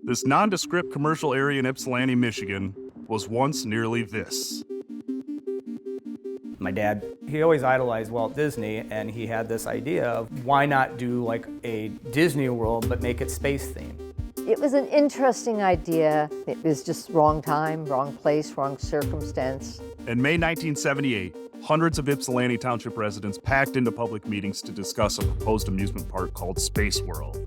This nondescript commercial area in Ypsilanti, Michigan, was once nearly this. My dad, he always idolized Walt Disney, and he had this idea of why not do like a Disney World, but make it space themed. It was an interesting idea. It was just wrong time, wrong place, wrong circumstance. In May 1978, hundreds of Ypsilanti Township residents packed into public meetings to discuss a proposed amusement park called Space World.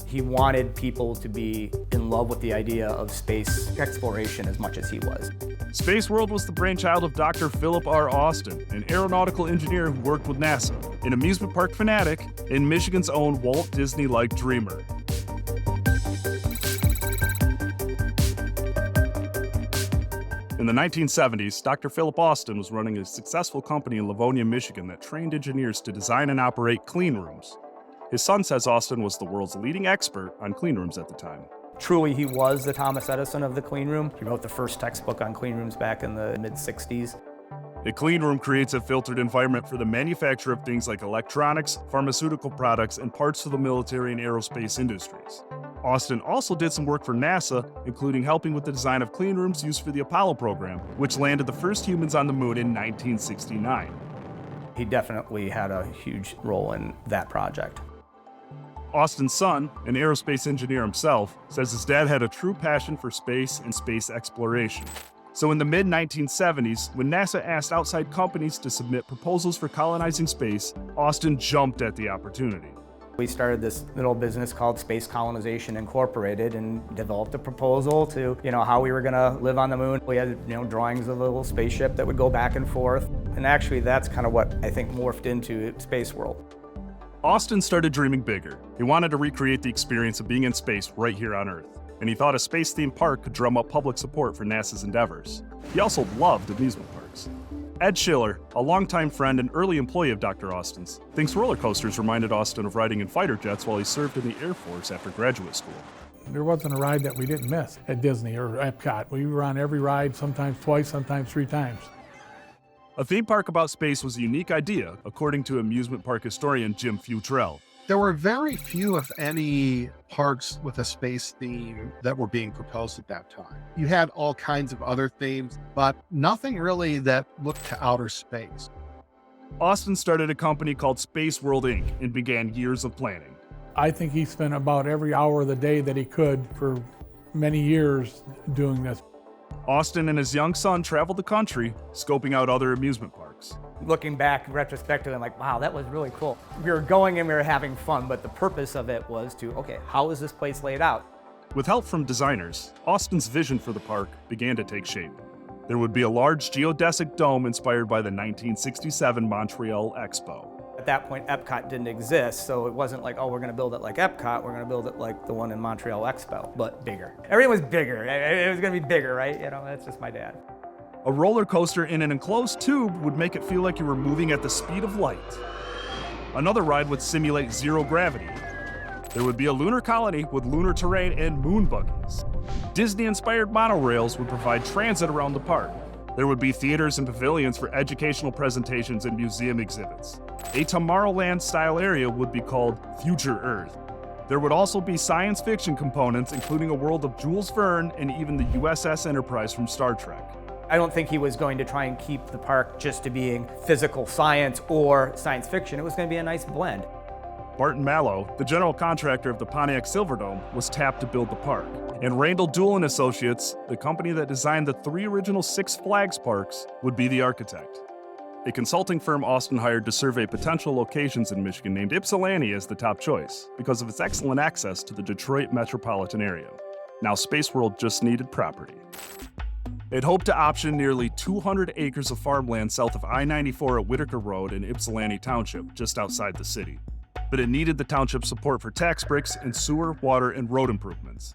He wanted people to be in love with the idea of space exploration as much as he was. Space World was the brainchild of Dr. Philip R. Austin, an aeronautical engineer who worked with NASA, an amusement park fanatic, and Michigan's own Walt Disney-like dreamer. In the 1970s, Dr. Philip Austin was running a successful company in Livonia, Michigan that trained engineers to design and operate clean rooms. His son says Austin was the world's leading expert on clean rooms at the time. Truly, he was the Thomas Edison of the clean room. He wrote the first textbook on clean rooms back in the mid-60s. A clean room creates a filtered environment for the manufacture of things like electronics, pharmaceutical products, and parts for the military and aerospace industries. Austin also did some work for NASA, including helping with the design of clean rooms used for the Apollo program, which landed the first humans on the moon in 1969. He definitely had a huge role in that project. Austin's son, an aerospace engineer himself, says his dad had a true passion for space and space exploration. So in the mid-1970s, when NASA asked outside companies to submit proposals for colonizing space, Austin jumped at the opportunity. We started this little business called Space Colonization Incorporated and developed a proposal to, how we were gonna live on the moon. We had, drawings of a little spaceship that would go back and forth. And actually that's kind of what I think morphed into Space World. Austin started dreaming bigger. He wanted to recreate the experience of being in space right here on Earth. And he thought a space-themed park could drum up public support for NASA's endeavors. He also loved amusement parks. Ed Schiller, a longtime friend and early employee of Dr. Austin's, thinks roller coasters reminded Austin of riding in fighter jets while he served in the Air Force after graduate school. There wasn't a ride that we didn't miss at Disney or Epcot. We were on every ride, sometimes twice, sometimes 3 times. A theme park about space was a unique idea, according to amusement park historian Jim Futrell. There were very few, if any, parks with a space theme that were being proposed at that time. You had all kinds of other themes, but nothing really that looked to outer space. Austin started a company called Space World Inc. and began years of planning. I think he spent about every hour of the day that he could for many years doing this. Austin and his young son traveled the country, scoping out other amusement parks. Looking back retrospectively, I'm like, wow, that was really cool. We were going and we were having fun, but the purpose of it was to, okay, how is this place laid out? With help from designers, Austin's vision for the park began to take shape. There would be a large geodesic dome inspired by the 1967 Montreal Expo. At that point, Epcot didn't exist, so it wasn't like, oh, we're going to build it like Epcot, we're going to build it like the one in Montreal Expo, but bigger. Everything was bigger. It was going to be bigger, right? That's just my dad. A roller coaster in an enclosed tube would make it feel like you were moving at the speed of light. Another ride would simulate zero gravity. There would be a lunar colony with lunar terrain and moon buggies. Disney-inspired monorails would provide transit around the park. There would be theaters and pavilions for educational presentations and museum exhibits. A Tomorrowland-style area would be called Future Earth. There would also be science fiction components, including a world of Jules Verne and even the USS Enterprise from Star Trek. I don't think he was going to try and keep the park just to being physical science or science fiction. It was going to be a nice blend. Barton Mallow, the general contractor of the Pontiac Silverdome, was tapped to build the park. And Randall Doolin Associates, the company that designed the 3 original Six Flags parks, would be the architect. A consulting firm Austin hired to survey potential locations in Michigan named Ypsilanti as the top choice because of its excellent access to the Detroit metropolitan area. Now Space World just needed property. It hoped to option nearly 200 acres of farmland south of I-94 at Whitaker Road in Ypsilanti Township, just outside the city. But it needed the township's support for tax breaks and sewer, water, and road improvements.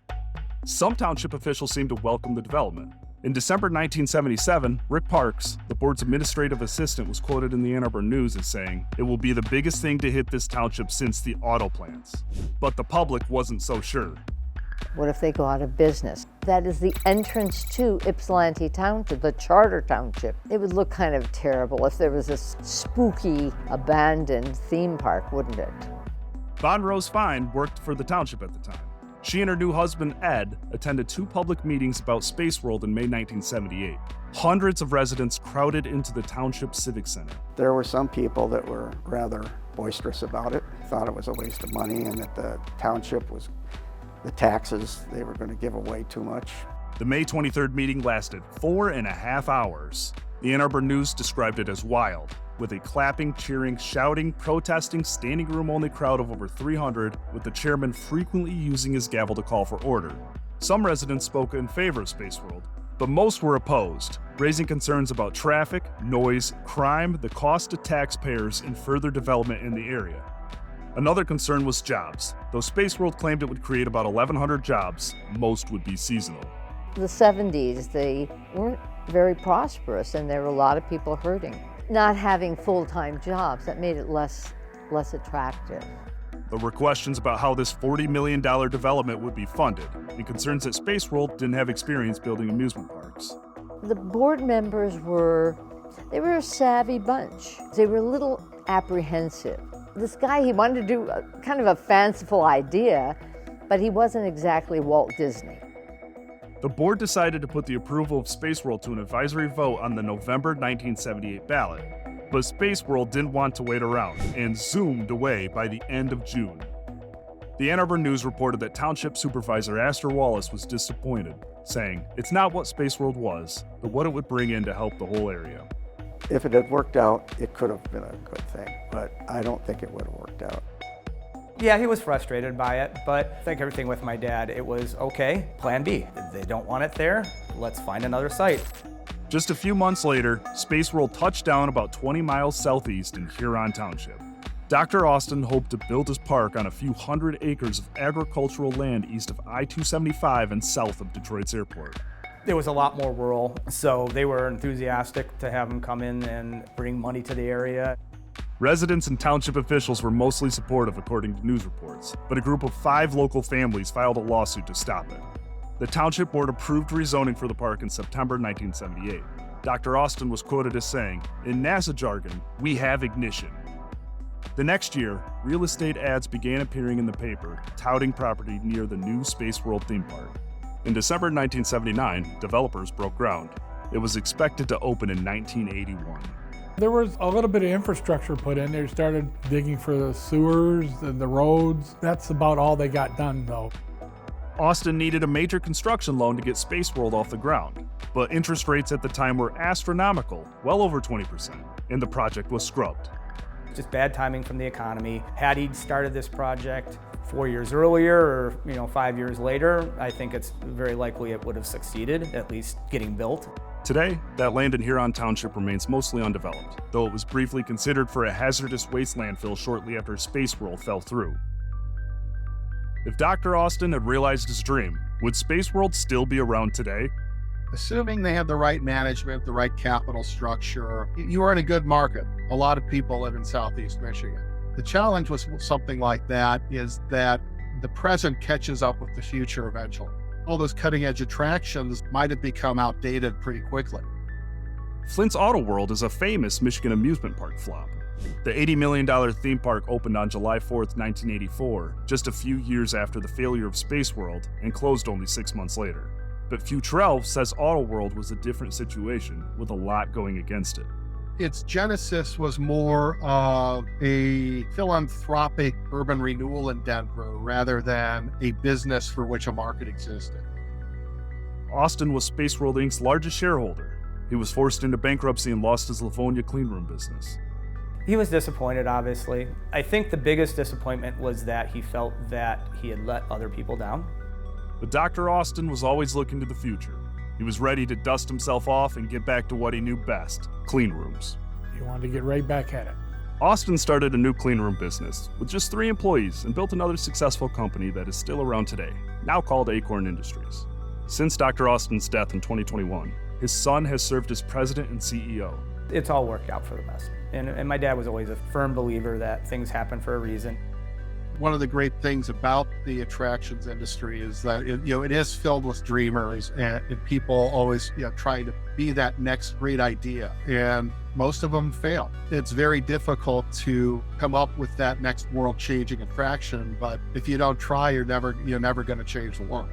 Some township officials seemed to welcome the development. In December 1977, Rick Parks, the board's administrative assistant, was quoted in the Ann Arbor News as saying, "It will be the biggest thing to hit this township since the auto plants." But the public wasn't so sure. What if they go out of business? That is the entrance to Ypsilanti Township, the charter township. It would look kind of terrible if there was this spooky, abandoned theme park, wouldn't it? Von Rose Fine worked for the township at the time. She and her new husband, Ed, attended 2 public meetings about Space World in May 1978. Hundreds of residents crowded into the township civic center. There were some people that were rather boisterous about it, thought it was a waste of money and that the township was, the taxes, they were going to give away too much. The May 23rd meeting lasted 4.5 hours. The Ann Arbor News described it as wild, with a clapping, cheering, shouting, protesting, standing room only crowd of over 300, with the chairman frequently using his gavel to call for order. Some residents spoke in favor of Space World, but most were opposed, raising concerns about traffic, noise, crime, the cost to taxpayers, and further development in the area. Another concern was jobs. Though Space World claimed it would create about 1,100 jobs, most would be seasonal. The 70s, they weren't very prosperous and there were a lot of people hurting. Not having full-time jobs, that made it less attractive. There were questions about how this $40 million development would be funded, and concerns that Space World didn't have experience building amusement parks. The board members were a savvy bunch. They were a little apprehensive. This guy, he wanted to do kind of a fanciful idea, but he wasn't exactly Walt Disney. The board decided to put the approval of Space World to an advisory vote on the November 1978 ballot. But Space World didn't want to wait around and zoomed away by the end of June. The Ann Arbor News reported that Township Supervisor Astor Wallace was disappointed, saying, "It's not what Space World was, but what it would bring in to help the whole area." If it had worked out, it could have been a good thing, but I don't think it would have worked out. Yeah, he was frustrated by it, but like everything with my dad, it was okay, plan B. If they don't want it there, let's find another site. Just a few months later, Space World touched down about 20 miles southeast in Huron Township. Dr. Austin hoped to build his park on a few hundred acres of agricultural land east of I-275 and south of Detroit's airport. It was a lot more rural, so they were enthusiastic to have him come in and bring money to the area. Residents and township officials were mostly supportive, according to news reports, but a group of 5 local families filed a lawsuit to stop it. The township board approved rezoning for the park in September 1978. Dr. Austin was quoted as saying, "In NASA jargon, we have ignition." The next year, real estate ads began appearing in the paper, touting property near the new Space World theme park. In December 1979, developers broke ground. It was expected to open in 1981. There was a little bit of infrastructure put in. They started digging for the sewers and the roads. That's about all they got done, though. Austin needed a major construction loan to get Space World off the ground, but interest rates at the time were astronomical, well over 20%, and the project was scrubbed. Just bad timing from the economy. Had he started this project 4 years earlier or 5 years later, I think it's very likely it would have succeeded, at least getting built. Today, that land in Huron Township remains mostly undeveloped, though it was briefly considered for a hazardous waste landfill shortly after Space World fell through. If Dr. Austin had realized his dream, would Space World still be around today? Assuming they had the right management, the right capital structure, you are in a good market. A lot of people live in Southeast Michigan. The challenge with something like that is that the present catches up with the future eventually. All those cutting edge attractions might have become outdated pretty quickly. Flint's Auto World is a famous Michigan amusement park flop. The $80 million theme park opened on July 4th, 1984, just a few years after the failure of Space World, and closed only 6 months later. But Futrell says Auto World was a different situation, with a lot going against it. Its genesis was more of a philanthropic urban renewal endeavor rather than a business for which a market existed. Austin was Space World Inc.'s largest shareholder. He was forced into bankruptcy and lost his Livonia cleanroom business. He was disappointed, obviously. I think the biggest disappointment was that he felt that he had let other people down. But Dr. Austin was always looking to the future. He was ready to dust himself off and get back to what he knew best, clean rooms. He wanted to get right back at it. Austin started a new cleanroom business with just 3 employees and built another successful company that is still around today, now called Acorn Industries. Since Dr. Austin's death in 2021, his son has served as president and CEO. It's all worked out for the best. And my dad was always a firm believer that things happen for a reason. One of the great things about the attractions industry is that it is filled with dreamers and people always trying to be that next great idea, and most of them fail. It's very difficult to come up with that next world-changing attraction, but if you don't try, you're never going to change the world.